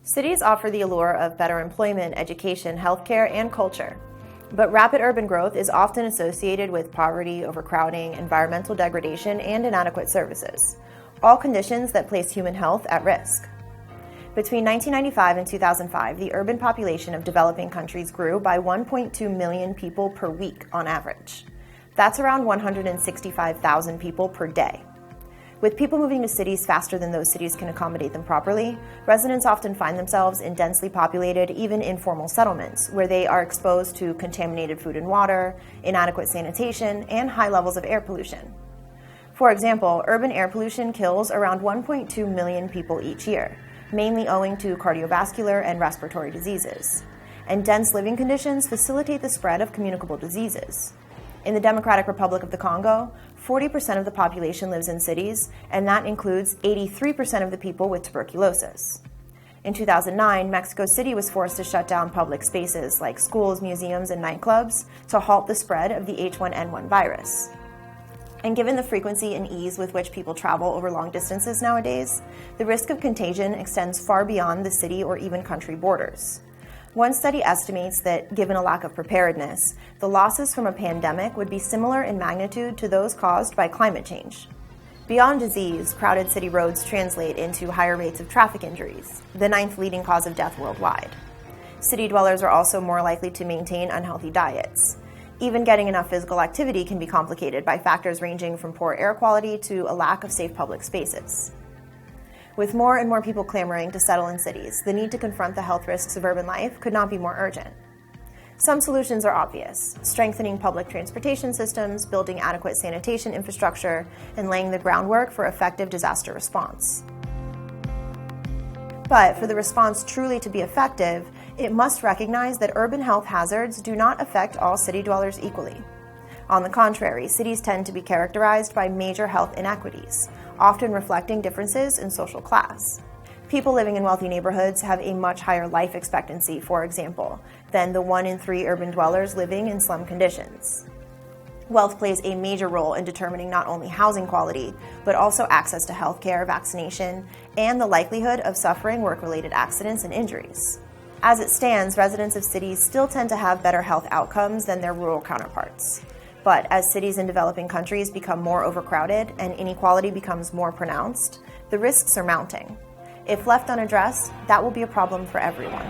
Cities offer the allure of better employment, education, healthcare, and culture. But rapid urban growth is often associated with poverty, overcrowding, environmental degradation, and inadequate services, all conditions that place human health at risk. Between 1995 and 2005, the urban population of developing countries grew by 1.2 million people per week on average. That's around 165,000 people per day. With people moving to cities faster than those cities can accommodate them properly, residents often find themselves in densely populated, even informal settlements, where they are exposed to contaminated food and water, inadequate sanitation, and high levels of air pollution. For example, urban air pollution kills around 1.2 million people each year, mainly owing to cardiovascular and respiratory diseases. And dense living conditions facilitate the spread of communicable diseases. In the Democratic Republic of the Congo, 40% of the population lives in cities, and that includes 83% of the people with tuberculosis. In 2009, Mexico City was forced to shut down public spaces like schools, museums, and nightclubs to halt the spread of the H1N1 virus. And given the frequency and ease with which people travel over long distances nowadays, the risk of contagion extends far beyond the city or even country borders. One study estimates that, given a lack of preparedness, the losses from a pandemic would be similar in magnitude to those caused by climate change. Beyond disease, crowded city roads translate into higher rates of traffic injuries, the 9th leading cause of death worldwide. City dwellers are also more likely to maintain unhealthy diets. Even getting enough physical activity can be complicated by factors ranging from poor air quality to a lack of safe public spaces. With more and more people clamoring to settle in cities, the need to confront the health risks of urban life could not be more urgent. Some solutions are obvious: strengthening public transportation systems, building adequate sanitation infrastructure, and laying the groundwork for effective disaster response. But for the response truly to be effective, it must recognize that urban health hazards do not affect all city dwellers equally. On the contrary, cities tend to be characterized by major health inequities, often reflecting differences in social class. People living in wealthy neighborhoods have a much higher life expectancy, for example, than the 1 in 3 urban dwellers living in slum conditions. Wealth plays a major role in determining not only housing quality, but also access to healthcare, vaccination, and the likelihood of suffering work-related accidents and injuries. As it stands, residents of cities still tend to have better health outcomes than their rural counterparts. But as cities in developing countries become more overcrowded and inequality becomes more pronounced, the risks are mounting. If left unaddressed, that will be a problem for everyone.